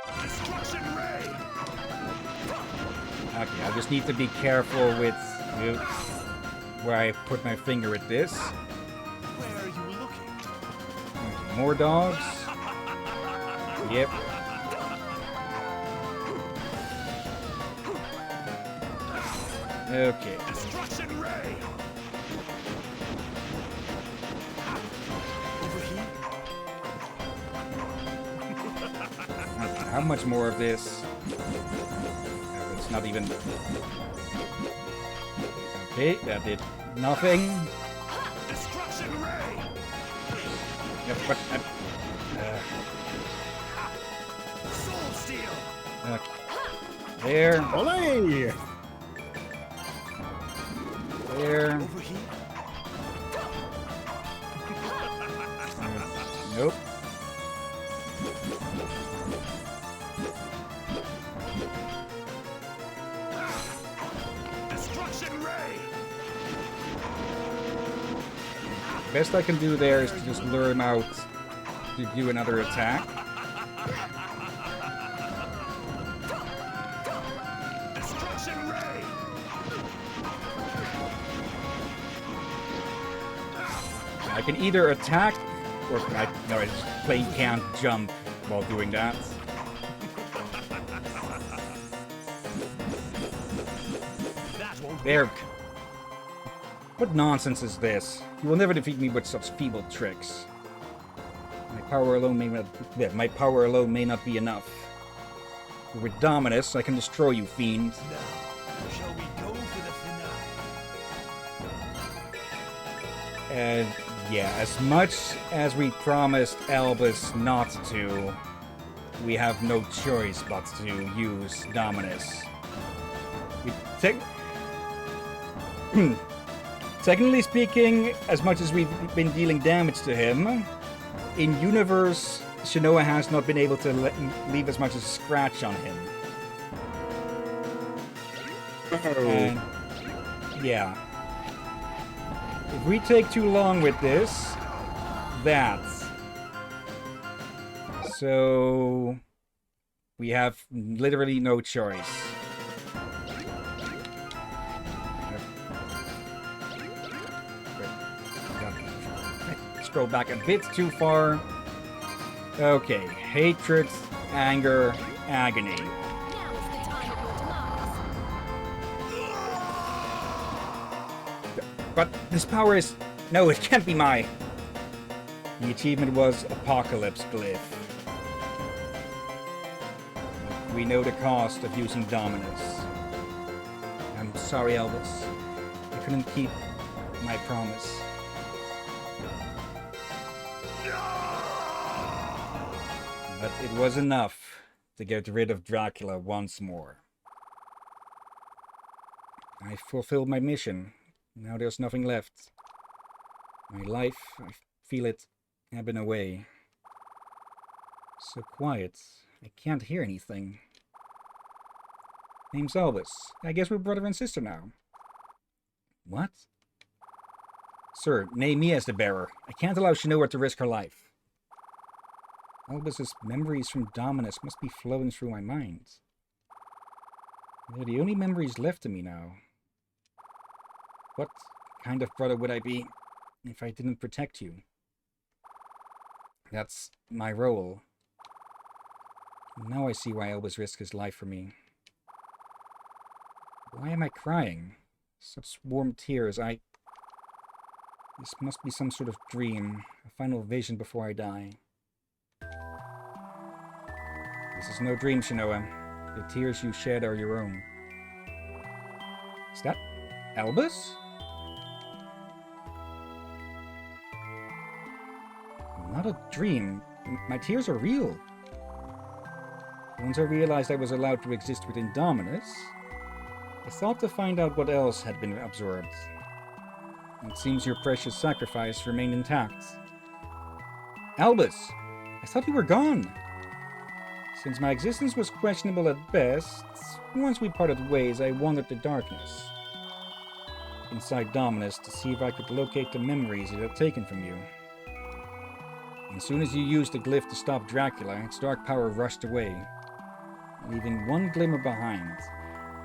Destruction ray. Okay, I just need to be careful with where I put my finger at this. Where are you looking? Okay, more dogs. Yep. Okay. Destruction ray. Over here. Okay, how much more of this? It's not even... Okay, that did nothing. Destruction ray. Yep, but... Soul steel. okay. There. Olay! There. Over here. Nope. Destruction ray. Best I can do there is to just lure him out to do another attack. Destruction ray. I can either attack, or I just plain can't jump while doing that. That won't There. What nonsense is this? You will never defeat me with such feeble tricks. My power alone may not be enough. But with Dominus, I can destroy you, fiend. Now, shall we go for the finale? And yeah, as much as we promised Albus not to, we have no choice but to use Dominus. Technically speaking, as much as we've been dealing damage to him, in universe, Shinoa has not been able to leave as much as a scratch on him. And, yeah. If we take too long with this, so we have literally no choice. Scroll back a bit too far. Okay, hatred, anger, agony. Now is the time of demise. But this power is... No, it can't be my... The achievement was Apocalypse Glyph. We know the cost of using Dominus. I'm sorry, Elvis. I couldn't keep my promise. But it was enough to get rid of Dracula once more. I fulfilled my mission. Now there's nothing left. My life, I feel it ebbing away. So quiet, I can't hear anything. Name's Elvis. I guess we're brother and sister now. What? Sir, name me as the bearer. I can't allow Shinoa to risk her life. Albus's memories from Dominus must be flowing through my mind. They're the only memories left to me now. What kind of brother would I be if I didn't protect you? That's my role. Now I see why Albus risked his life for me. Why am I crying? Such warm tears, This must be some sort of dream, a final vision before I die. This is no dream, Shinoa. The tears you shed are your own. Is that Albus? Not a dream. My tears are real. Once I realized I was allowed to exist within Dominus, I thought to find out what else had been absorbed. It seems your precious sacrifice remained intact. Albus! I thought you were gone! Since my existence was questionable at best, once we parted ways, I wandered the darkness. Inside Dominus to see if I could locate the memories it had taken from you. As soon as you used the glyph to stop Dracula, its dark power rushed away. leaving one glimmer behind.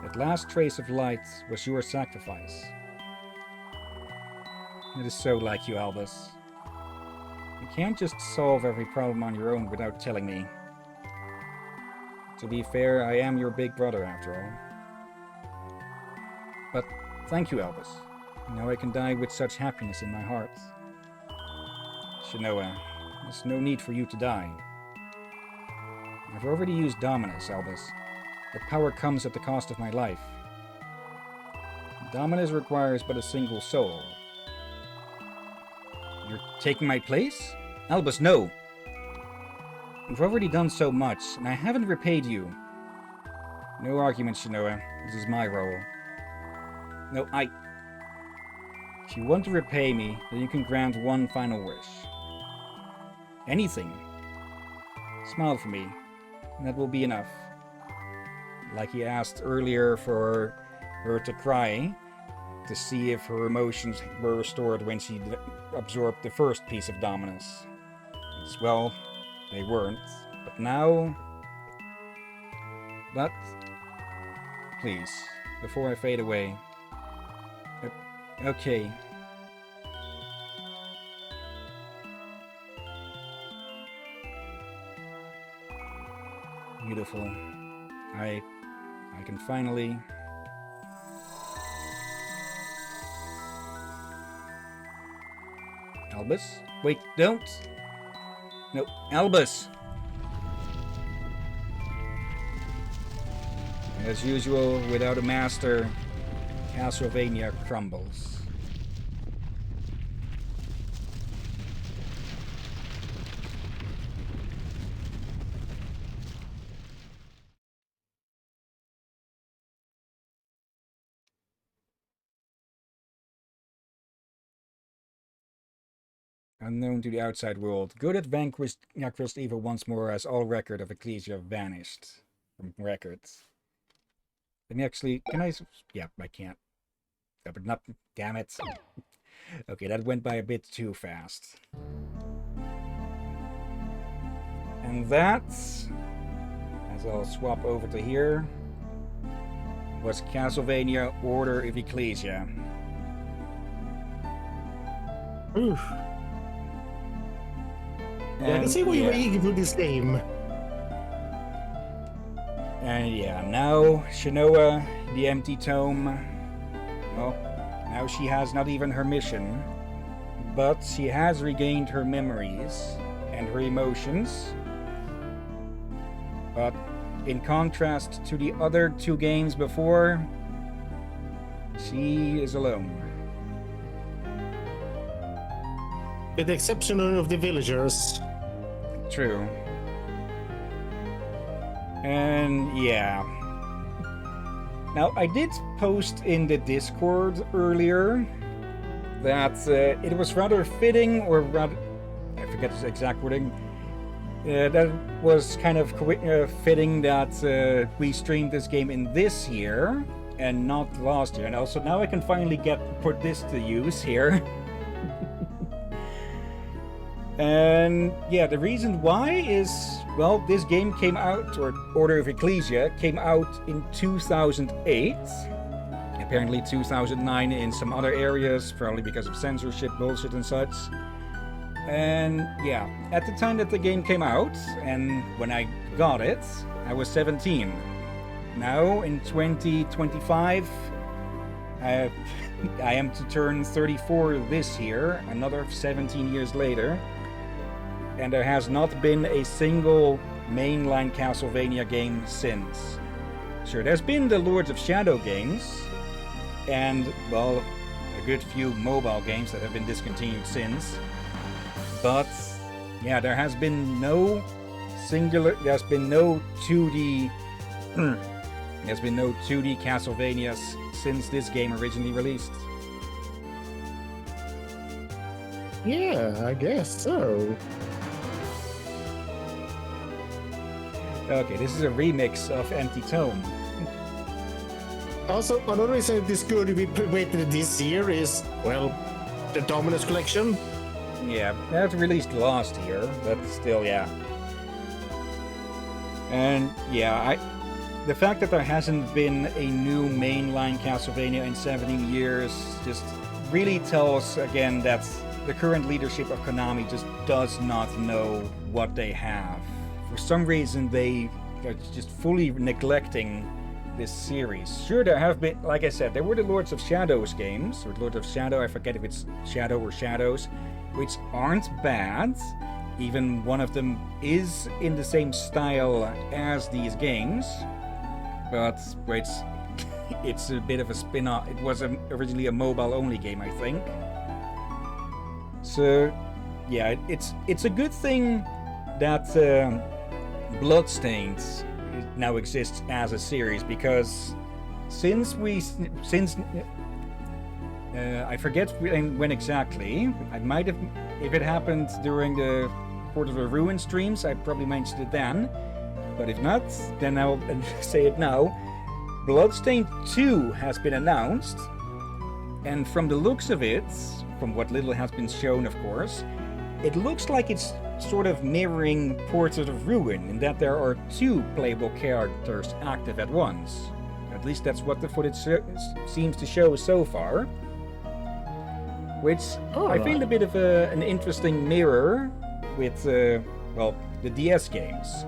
That last trace of light was your sacrifice. It is so like you, Albus. You can't just solve every problem on your own without telling me. To be fair, I am your big brother after all. But thank you, Albus. Now I can die with such happiness in my heart. Shinoa, there's no need for you to die. I've already used Dominus, Albus. That power comes at the cost of my life. Dominus requires but a single soul. You're taking my place? Albus, no! You've already done so much, and I haven't repaid you. No arguments, Shinoa. This is my role. No, If you want to repay me, then you can grant one final wish. Anything. Smile for me, and that will be enough. Like he asked earlier for her to cry, to see if her emotions were restored when she absorbed the first piece of Dominus. Well, they weren't. But now... But... Please, before I fade away... Okay. Beautiful. I can finally... Albus? Wait, don't! No, Albus! As usual, without a master, Castlevania crumbles. Unknown to the outside world, good had vanquished evil once more as all record of Ecclesia vanished from records. Let me actually... Can I... Yeah, I can't. But not... Damn it. Okay, that went by a bit too fast. And that, as I'll swap over to here, was Castlevania Order of Ecclesia. Oof. Yeah, I can see why you were eager for this game. And yeah, now Shinoa, the empty tome, well, now she has not even her mission, but she has regained her memories and her emotions. But in contrast to the other two games before, she is alone. With the exception of the villagers. True. And yeah. Now, I did post in the Discord earlier that it was rather fitting, or rather, I forget the exact wording, that was kind of fitting that we streamed this game in this year and not last year. And also now I can finally put this to use here. And yeah, the reason why is, well, this game came out, or Order of Ecclesia came out in 2008. Apparently 2009 in some other areas, probably because of censorship bullshit and such. And yeah, at the time that the game came out, and when I got it, I was 17. Now, in 2025, I am to turn 34 this year, another 17 years later. And there has not been a single mainline Castlevania game since. Sure, there's been the Lords of Shadow games, and, well, a good few mobile games that have been discontinued since. But, yeah, there has been no 2D... there's been no 2D Castlevanias since this game originally released. Yeah, I guess so. Okay, this is a remix of Empty Tome. Also, another reason this good to be waited this year is, well, the Dominus collection. Yeah, that released last year, but still, yeah. And yeah, the fact that there hasn't been a new mainline Castlevania in 17 years just really tells again that the current leadership of Konami just does not know what they have. For some reason, they are just fully neglecting this series. Sure, there have been, like I said, there were the Lords of Shadows games, or Lord of Shadow, I forget if it's Shadow or Shadows, which aren't bad. Even one of them is in the same style as these games, but it's a bit of a spin-off. It was originally a mobile-only game, I think. So, yeah, it's a good thing that Bloodstained now exists as a series, because since I forget when exactly. I might have, if it happened during the Port of the Ruin streams, I probably mentioned it then. But if not, then I'll say it now. Bloodstained 2 has been announced, and from the looks of it, from what little has been shown, of course, it looks like it's sort of mirroring Port of the Ruin in that there are 2 playable characters active at once. At least that's what the footage seems to show so far. Which I feel a bit of an interesting mirror with, well, the DS games.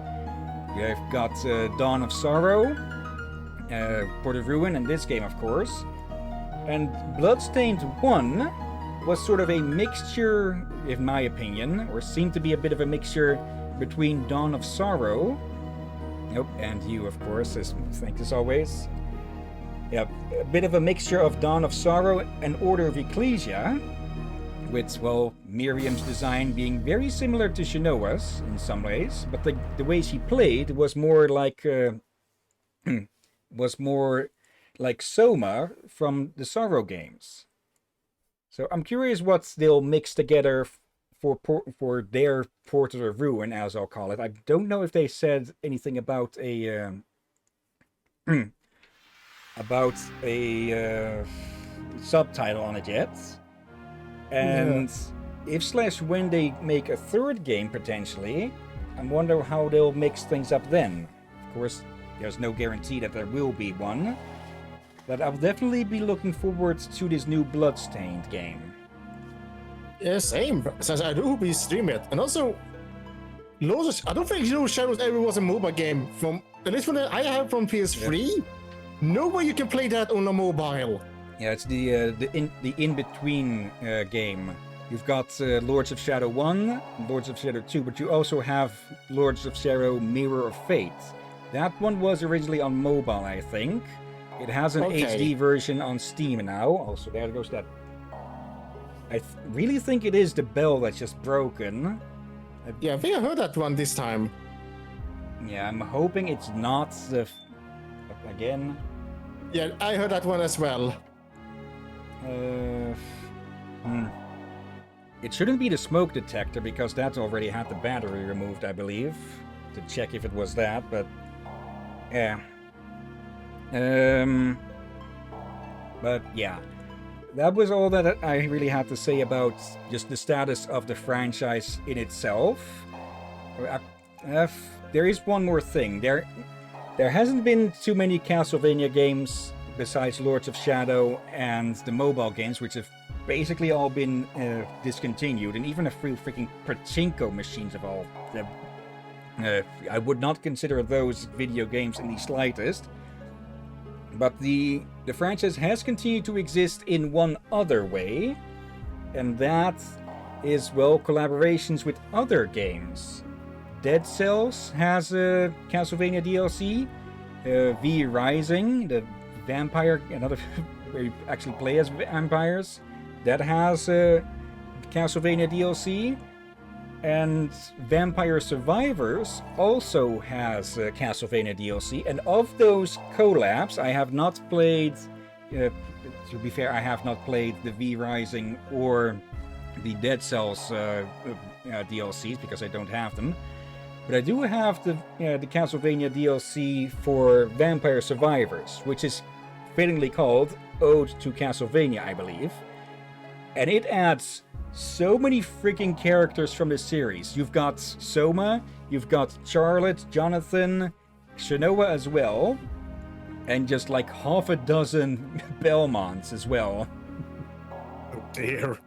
We've got Dawn of Sorrow, Port of Ruin, and this game, of course. And Bloodstained 1 was sort of a mixture, in my opinion, or seemed to be a bit of a mixture between Dawn of Sorrow, and you, of course, thanks as always. Yeah, a bit of a mixture of Dawn of Sorrow and Order of Ecclesia, with, well, Miriam's design being very similar to Shinoa's in some ways, but the way she played was more like Soma from the Sorrow games. So I'm curious what they'll mix together for their Port of the Ruin, as I'll call it. I don't know if they said anything about a subtitle on it yet. And if/when they make a third game potentially, I wonder how they'll mix things up then. Of course, there's no guarantee that there will be one. But I'll definitely be looking forward to this new Bloodstained game. Yeah, same. Since I do be stream it, and also, I don't think Lord of Shadows ever was a mobile game. From at least from I have from PS3. No way you can play that on a mobile. Yeah, it's the in-between game. You've got Lords of Shadow 1, Lords of Shadow 2, but you also have Lords of Shadow Mirror of Fate. That one was originally on mobile, I think. It has an HD version on Steam now. Also, there goes that. I really think it is the bell that's just broken. Yeah, I think I heard that one this time. Yeah, I'm hoping it's not the... Again? Yeah, I heard that one as well. It shouldn't be the smoke detector, because that already had the battery removed, I believe. To check if it was that, but... Yeah. But yeah, that was all that I really had to say about just the status of the franchise in itself. There is one more thing. There hasn't been too many Castlevania games besides Lords of Shadow and the mobile games, which have basically all been discontinued, and even a few freaking pachinko machines of all. I would not consider those video games in the slightest. But the franchise has continued to exist in one other way, and that is, well, collaborations with other games. Dead Cells has a Castlevania DLC, V Rising, the vampire, another where you actually play as vampires, that has a Castlevania DLC. And Vampire Survivors also has Castlevania DLC, and of those collabs, I have not played, to be fair, I have not played the V Rising or the Dead Cells DLCs, because I don't have them. But I do have the Castlevania DLC for Vampire Survivors, which is fittingly called Ode to Castlevania, I believe. And it adds so many freaking characters from the series. You've got Soma, you've got Charlotte, Jonathan, Shinoa as well, and just like half a dozen Belmonts as well. Oh dear.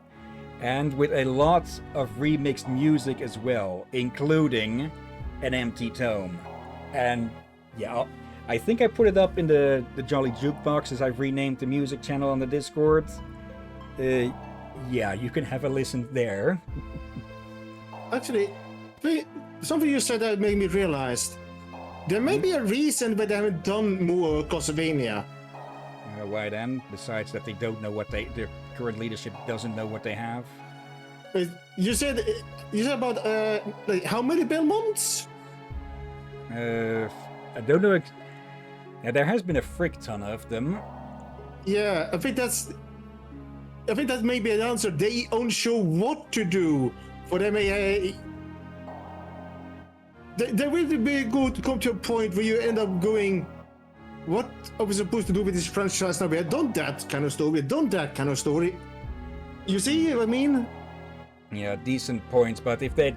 And with a lot of remixed music as well, including an empty tome. And yeah, I think I put it up in the Jolly Jukebox as I've renamed the music channel on the Discord. Yeah, you can have a listen there. Actually, something you said that made me realize there may be a reason why they haven't done more Castlevania. Why then? Besides that they don't know what their current leadership doesn't know what they have. You said about like how many Belmonts? I don't know. Yeah, there has been a frick ton of them. Yeah, I think that may be an answer. They aren't sure what to do. For them, they will be good to come to a point where you end up going, what are we supposed to do with this franchise now? We have done that kind of story. We have done that kind of story. You see what I mean? Yeah, decent points, but if they,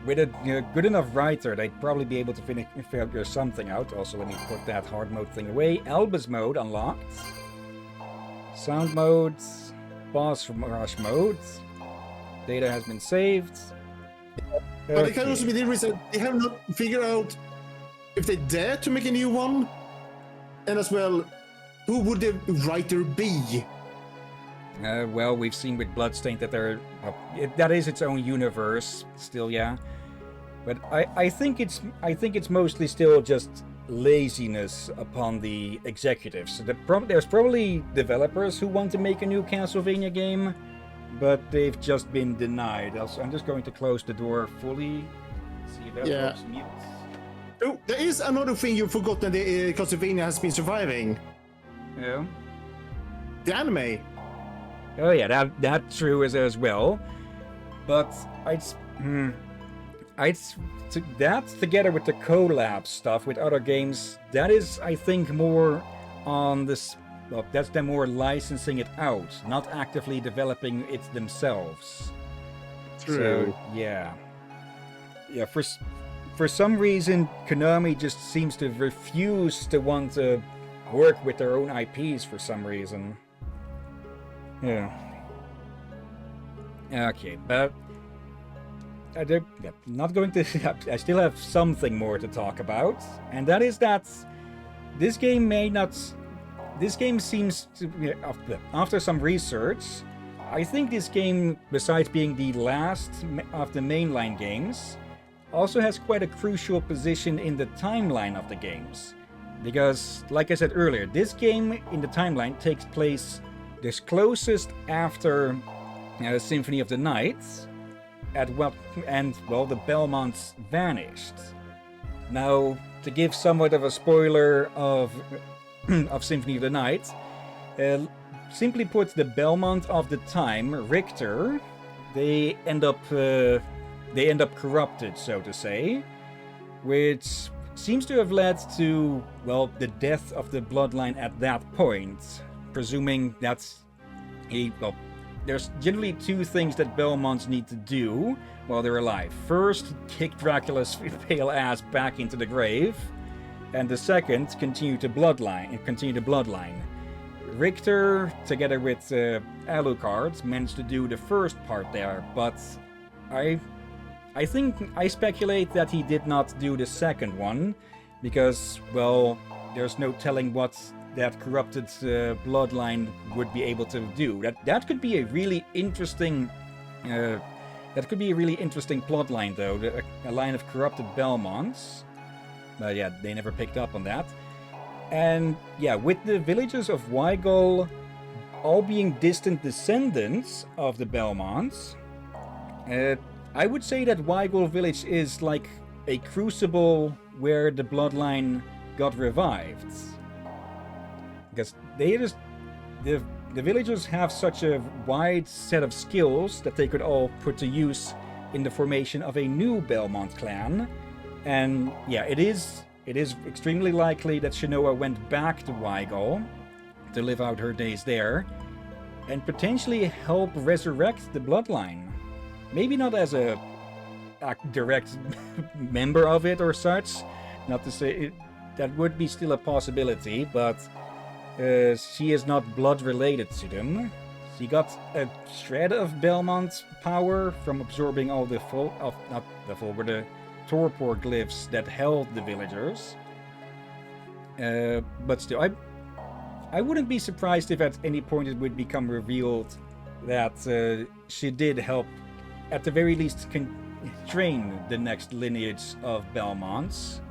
with a good enough writer, they'd probably be able to figure something out. Also, let me put that hard mode thing away. Albus mode unlocked. Sound modes. Boss rush modes. Data has been saved. But it can also be the reason they have not figured out if they dare to make a new one, and as well, who would the writer be? Well, we've seen with Bloodstained that that is its own universe still, yeah. But I think it's mostly still just laziness upon the executives. So there's probably developers who want to make a new Castlevania game, but they've just been denied. Also, I'm just going to close the door fully. See if that helps mute. Oh, there is another thing you forgot that the Castlevania has been surviving. Yeah. The anime. Oh yeah, that's true as well. But that together with the collab stuff with other games, that is, I think, more on this. Well, that's them more licensing it out, not actively developing it themselves. True. So yeah. For some reason, Konami just seems to refuse to want to work with their own IPs for some reason. Yeah. Okay, but I'm not going to. I still have something more to talk about, and that is that this game may not. This game seems to, after some research, I think this game, besides being the last of the mainline games, also has quite a crucial position in the timeline of the games. Because, like I said earlier, this game in the timeline takes place this closest after Symphony of the Night, the Belmonts vanished. Now, to give somewhat of a spoiler of Symphony of the Night, simply put, the Belmont of the time, Richter, they end up corrupted, so to say, which seems to have led to, well, the death of the bloodline at that point, presuming that's there's generally two things that Belmonts need to do while they're alive. First, kick Dracula's pale ass back into the grave, and the second, continue the bloodline. Richter, together with Alucard, managed to do the first part there, but I speculate that he did not do the second one, because, well, there's no telling what that corrupted bloodline would be able to do. That could be a really interesting plot line, though, a line of corrupted Belmonts. But yeah, they never picked up on that. And yeah, with the villagers of Weigel all being distant descendants of the Belmonts, I would say that Weigel village is like a crucible where the bloodline got revived. Because the villagers have such a wide set of skills that they could all put to use in the formation of a new Belmont clan. And yeah, it is extremely likely that Shinoa went back to Weigel to live out her days there and potentially help resurrect the bloodline. Maybe not as a direct member of it or such, not to say that would be still a possibility, but she is not blood related to them. She got a shred of Belmont's power from absorbing all the the torpor glyphs that held the villagers. But still, I wouldn't be surprised if at any point it would become revealed that she did help, at the very least, train the next lineage of Belmonts.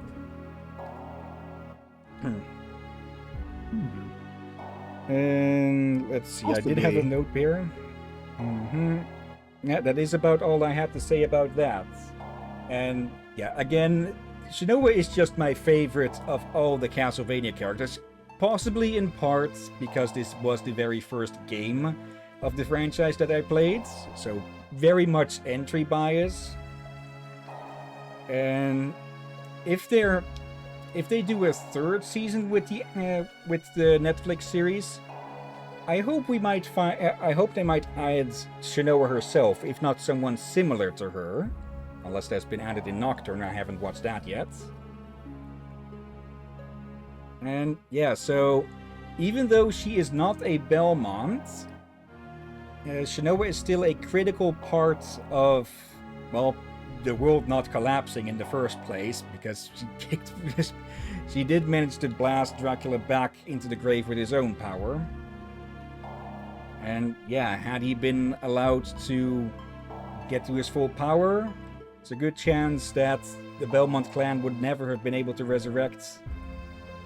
And let's see, I did have a note here. Yeah, that is about all I had to say about that. And yeah, again, Shinoa is just my favorite of all the Castlevania characters. Possibly in part because this was the very first game of the franchise that I played, so very much entry bias. And if they do a third season with the Netflix series, I hope they might add Shinoa herself, if not someone similar to her, unless that's been added in Nocturne. I haven't watched that yet. And yeah, so even though she is not a Belmont, Shinoa is still a critical part of, well, the world not collapsing in the first place, because she did manage to blast Dracula back into the grave with his own power. And yeah, had he been allowed to get to his full power, it's a good chance that the Belmont clan would never have been able to resurrect.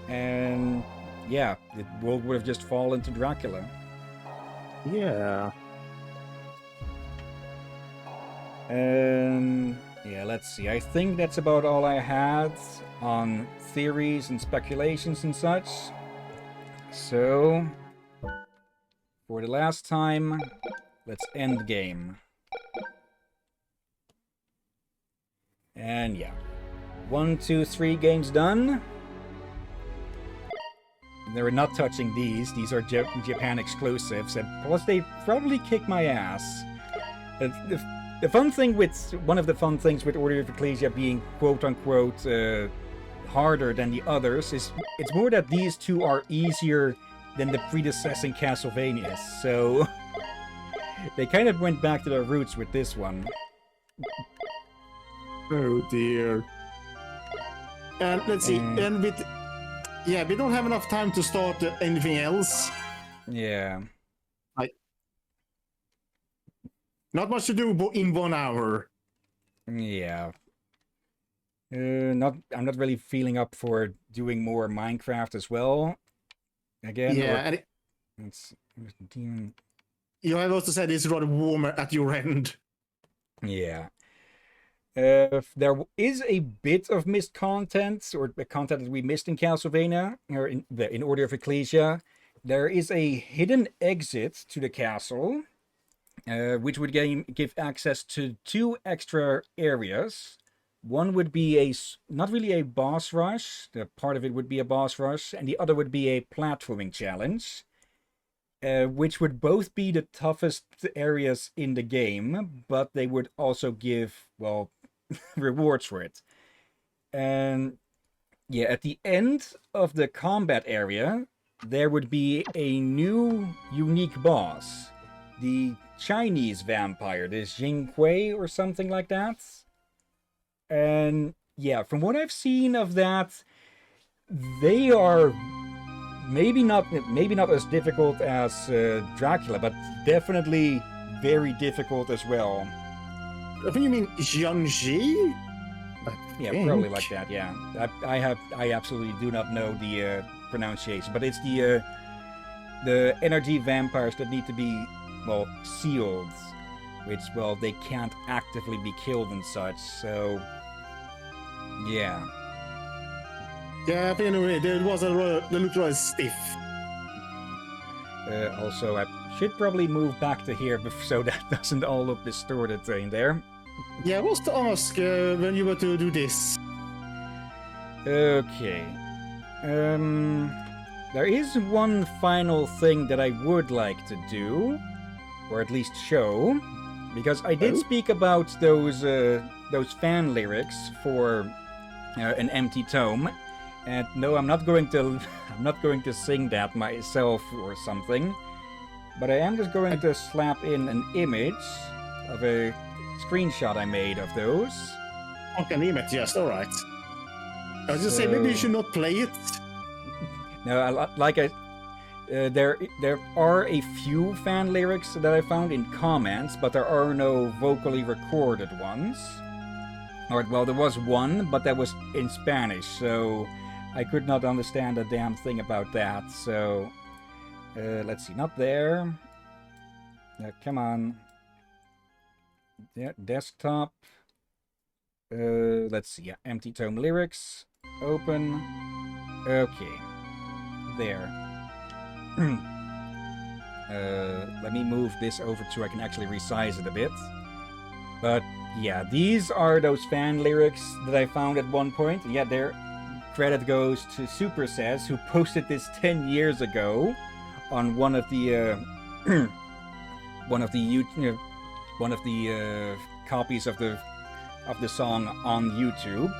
And yeah, the world would have just fallen to Dracula. Yeah. And yeah, let's see. I think that's about all I had on theories and speculations and such. So, for the last time, let's end game. And yeah, 1, 2, 3 games done. They're not touching these. These are Japan exclusives, and plus they probably kick my ass. The fun thing one of the fun things with Order of Ecclesia being quote-unquote harder than the others is it's more that these two are easier than the predecessing Castlevanias, so they kind of went back to their roots with this one. Oh dear. And let's see, and with... Yeah, we don't have enough time to start anything else. Yeah. Not much to do in 1 hour. Yeah. I'm not really feeling up for doing more Minecraft as well. Again. Yeah, and you have also said it's rather warmer at your end. Yeah. There is a bit of missed content, or the content that we missed in Castlevania, or in Order of Ecclesia. There is a hidden exit to the castle, which would give access to 2 extra areas. One would be not really a boss rush, the part of it would be a boss rush, and the other would be a platforming challenge, which would both be the toughest areas in the game, but they would also give, well, rewards for it. And yeah, at the end of the combat area, there would be a new unique boss. The Chinese vampire, this Jing Kui or something like that. And yeah, from what I've seen of that, they are maybe not as difficult as Dracula, but definitely very difficult as well. I think you mean Jiangxi? Yeah, probably like that. Yeah, I absolutely do not know the pronunciation, but it's the energy vampires that need to be, well, sealed, which, well, they can't actively be killed and such. So yeah. Yeah, I think anyway, they looked rather stiff. Also, I should probably move back to here so that doesn't all look distorted in there. Yeah, I was to ask when you were to do this. Okay. There is one final thing that I would like to do, or at least show, because I did speak about those fan lyrics for an empty tome, And no, I'm not going to sing that myself or something. But I am just going to slap in an image of a screenshot I made of those. Okay, an image, yes, alright. I was just saying, maybe you should not play it. No, there are a few fan lyrics that I found in comments, but there are no vocally recorded ones. Alright, well, there was one, but that was in Spanish, so I could not understand a damn thing about that, so... let's see, not there. Come on. Desktop. Let's see, empty tome lyrics. Open. Okay. There. Let me move this over so I can actually resize it a bit. But yeah, these are those fan lyrics that I found at one point. Yeah, their credit goes to Super Says, who posted this 10 years ago on one of the copies of the song on YouTube.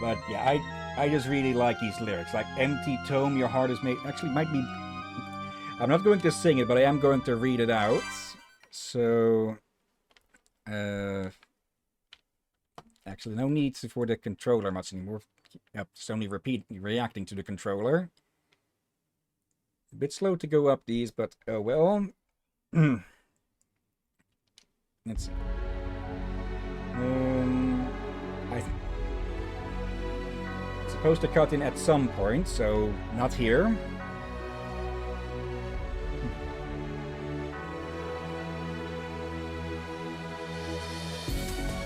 But yeah, I just really like these lyrics. Like, empty tome, your heart is made... Actually, might be... I'm not going to sing it, but I am going to read it out. So... Actually, no need for the controller much anymore. Yep, it's only reacting to the controller. A bit slow to go up these, but oh well. Let's see. It's supposed to cut in at some point, so not here.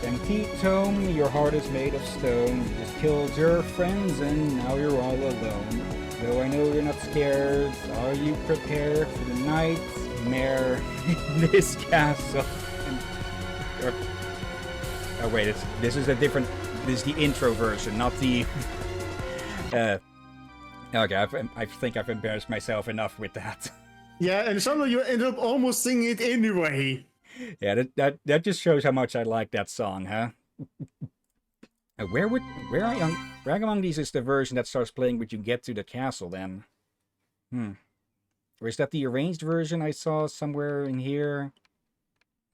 Empty tome, your heart is made of stone. You just killed your friends and now you're all alone. Though I know you're not scared, are you prepared for the nightmare in this castle? Oh wait, this is a different... This is the intro version, not the... Okay, I think I've embarrassed myself enough with that. Yeah, and somehow you end up almost singing it anyway. Yeah, that just shows how much I like that song, huh? Where among these is the version that starts playing when you get to the castle, then? Or is that the arranged version I saw somewhere in here?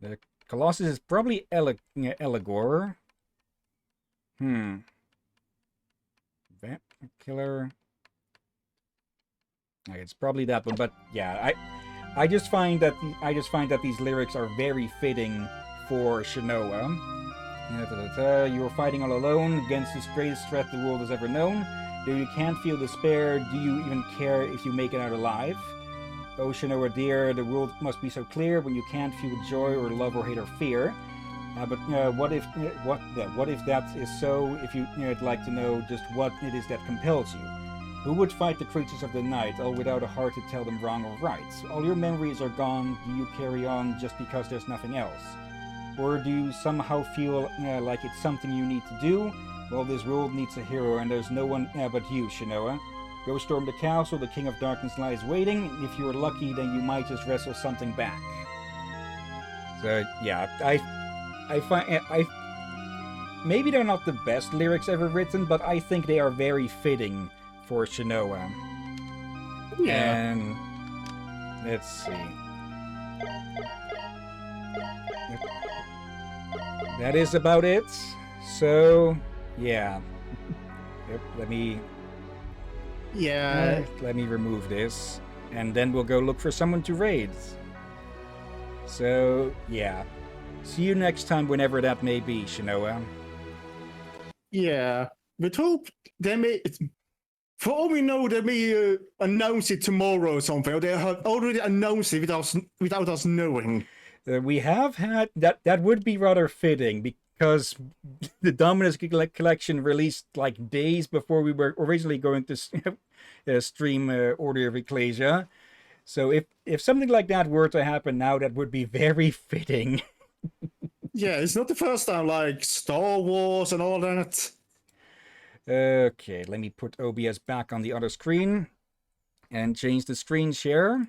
The Colossus is probably Eligor. That killer. Okay, it's probably that one, but yeah, I just find that these lyrics are very fitting for Shinoa. You are fighting all alone against the greatest threat the world has ever known. Though you can't feel despair, do you even care if you make it out alive? Oh, Shinoa dear, the world must be so clear when you can't feel joy or love or hate or fear. But what if that is so? If you'd like to know just what it is that compels you. Who would fight the creatures of the night, all without a heart to tell them wrong or right? All your memories are gone, do you carry on just because there's nothing else? Or do you somehow feel like it's something you need to do? Well, this world needs a hero, and there's no one but you, Shinoa. Go storm the castle, the King of Darkness lies waiting. If you're lucky, then you might just wrestle something back. So, yeah, I find... maybe they're not the best lyrics ever written, but I think they are very fitting for Shinoa. Yeah. And let's see. That is about it. So, yeah. Yep, let me remove this. And then we'll go look for someone to raid. So, yeah. See you next time, whenever that may be, Shinoa. Yeah. But hope they may... For all we know, they may announce it tomorrow or something, or they have already announced it without us knowing. We have had... That would be rather fitting, because the Dominus Collection released like days before we were originally going to stream Order of Ecclesia. So if something like that were to happen now, that would be very fitting. Yeah, it's not the first time, like Star Wars and all that. Okay, let me put OBS back on the other screen and change the screen share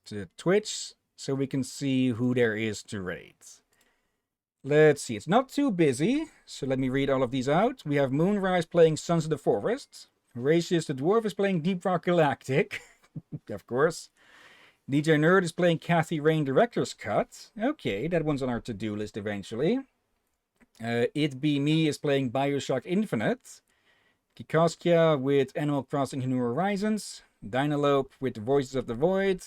to Twitch so we can see who there is to raid. Let's see, it's not too busy, so let me read all of these out. We have Moonrise playing Sons of the Forest. Horatius the Dwarf is playing Deep Rock Galactic, of course. DJ Nerd is playing Kathy Rain Director's Cut. Okay, that one's on our to-do list eventually. It Be Me is playing Bioshock Infinite. Kikoskia with Animal Crossing New Horizons. Dynalope with Voices of the Void.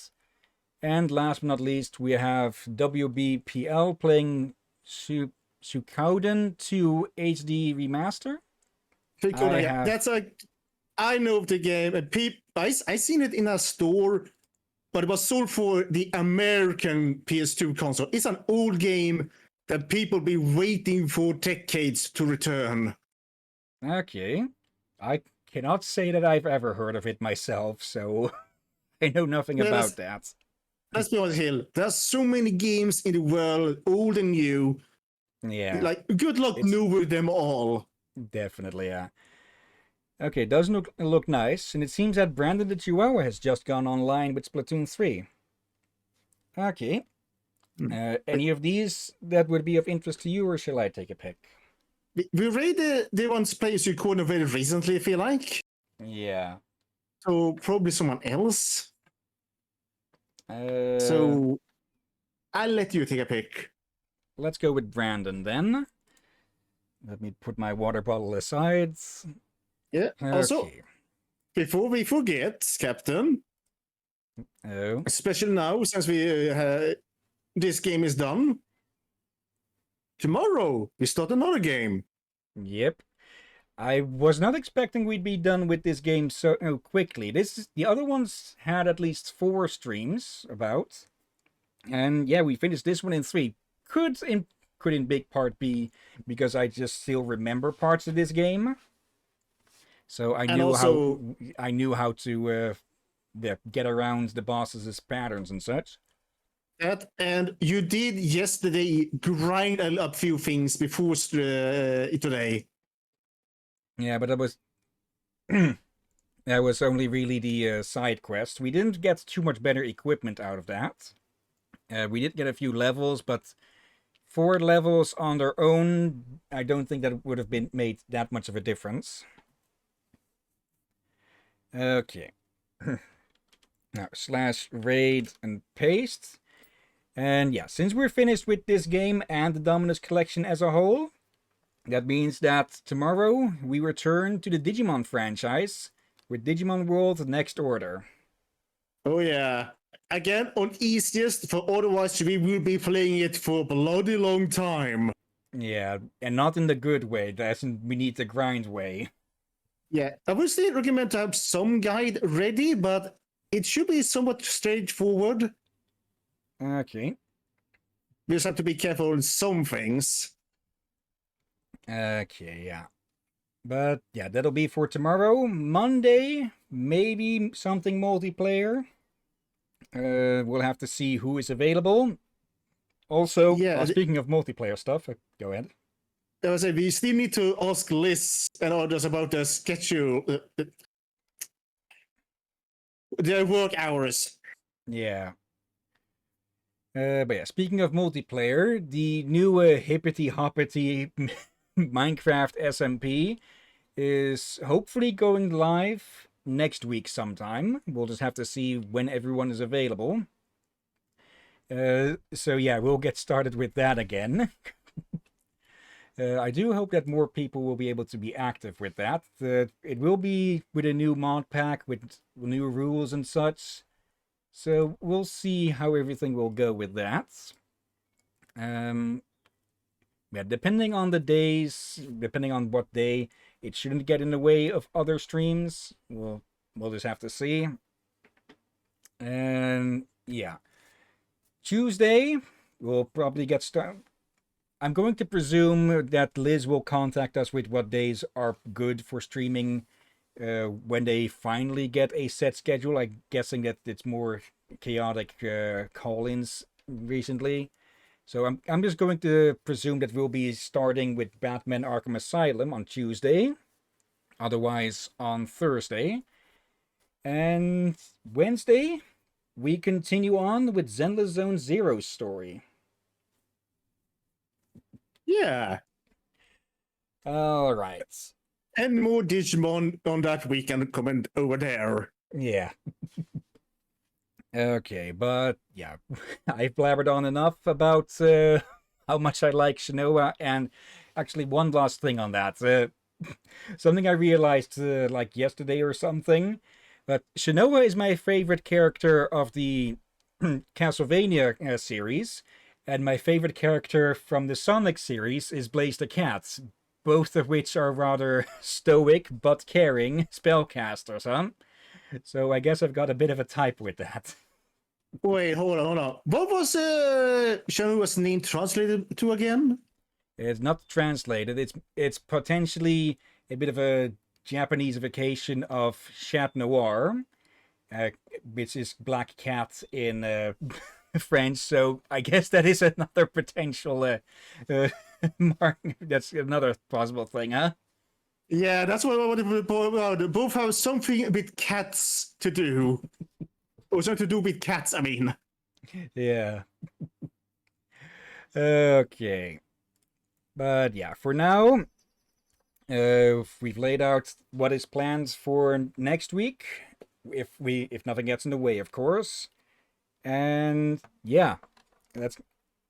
And last but not least, we have WBPL playing Suikoden 2 HD Remaster. That's I know of the game, and I seen it in a store, but it was sold for the American PS2 console. It's an old game that people be waiting for decades to return. Okay. I cannot say that I've ever heard of it myself, so I know nothing about that. Let's be honest, Hill. There's so many games in the world, old and new. Yeah. Like, good luck knowing them all. Definitely, yeah. Okay, it does look nice, and it seems that Brandon the Chihuahua has just gone online with Splatoon 3. Okay. Any of these that would be of interest to you, or shall I take a pick? We read the ones players you recorded very recently, I feel like. Yeah. So probably someone else. So I'll let you take a pick. Let's go with Brandon then. Let me put my water bottle aside. Yeah. Okay. Also, before we forget, Captain, Oh. especially now since this game is done, tomorrow we start another game. Yep. I was not expecting we'd be done with this game so quickly. The other ones had at least 4 streams about. And yeah, we finished this one in 3. Could in big part be because I just still remember parts of this game. So I knew how to get around the bosses' patterns and such. And you did yesterday grind a few things before today. Yeah, but that was only really the side quest. We didn't get too much better equipment out of that. We did get a few levels, but 4 levels on their own, I don't think that would have made that much of a difference. Okay. Now, /raid and paste. And yeah, since we're finished with this game and the Dominus collection as a whole, that means that tomorrow we return to the Digimon franchise with Digimon World Next Order. Oh yeah. Again, on easiest, for otherwise we will be playing it for a bloody long time. Yeah, and not in the good way, as in we need the grind way. Yeah, I would still recommend to have some guide ready, but it should be somewhat straightforward. Okay. We just have to be careful on some things. Okay, yeah. But yeah, that'll be for tomorrow. Monday, maybe something multiplayer. We'll have to see who is available. Also, speaking of multiplayer stuff, go ahead. I was saying, we still need to ask Liz and others about the schedule, their work hours. Yeah. But yeah, speaking of multiplayer, the new hippity hoppity Minecraft SMP is hopefully going live next week sometime. We'll just have to see when everyone is available. So yeah, we'll get started with that again. I do hope that more people will be able to be active with that. It will be with a new mod pack, with new rules and such. So we'll see how everything will go with that. Yeah, depending on the days, depending on what day, it shouldn't get in the way of other streams. We'll just have to see. And yeah, Tuesday we'll probably get started. I'm going to presume that Liz will contact us with what days are good for streaming when they finally get a set schedule. I'm guessing that it's more chaotic call-ins recently. So I'm just going to presume that we'll be starting with Batman Arkham Asylum on Tuesday. Otherwise on Thursday. And Wednesday, we continue on with Zenless Zone Zero's story. Yeah. All right. And more Digimon on that weekend comment over there. Yeah. Okay, but yeah, I've blabbered on enough about how much I like Shinoa, and actually one last thing on that. Something I realized like yesterday or something, but Shinoa is my favorite character of the Castlevania series, and my favorite character from the Sonic series is Blaze the Cat, both of which are rather stoic but caring spellcasters, huh? So I guess I've got a bit of a type with that. Wait, hold on. What was Shanua's name translated to again? It's not translated. It's potentially a bit of a Japaneseification of Chat Noir, which is Black Cat in French. So I guess that is another potential mark. That's another possible thing, huh? Yeah, that's what I wanted to point out. Both have something with cats to do. Or something to do with cats, I mean. Yeah. Okay. But yeah, for now, we've laid out what is planned for next week, if nothing gets in the way, of course. And yeah, that's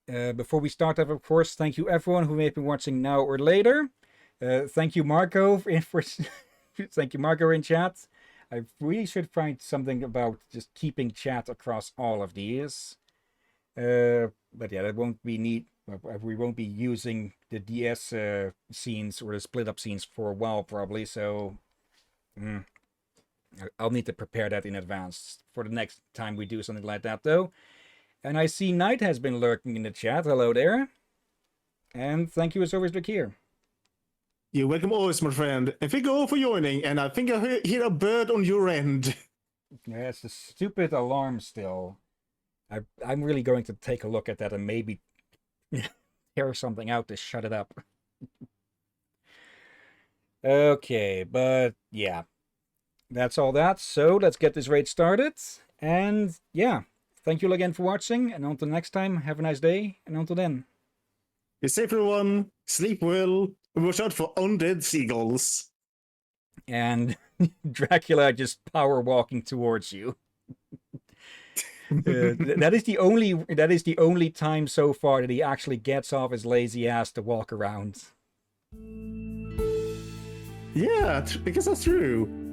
before we start up, of course, thank you everyone who may have been watching now or later. Thank you, Marco, for thank you, Marco, in chat. I really should find something about just keeping chat across all of these. But yeah, that won't be neat. We won't be using the DS scenes or the split up scenes for a while, probably. So I'll need to prepare that in advance for the next time we do something like that, though. And I see Knight has been lurking in the chat. Hello there. And thank you as always, Bakir. You're welcome always, my friend. And thank you all for joining. And I think I hear a bird on your end. Yeah, it's a stupid alarm still. I'm really going to take a look at that and maybe tear something out to shut it up. Okay, but yeah. That's all that. So let's get this raid started. And yeah, thank you all again for watching. And until next time, have a nice day. And until then. Be safe, everyone. Sleep well. And watch out for undead seagulls. And Dracula just power walking towards you. That is the only time so far that he actually gets off his lazy ass to walk around. Yeah, because that's true.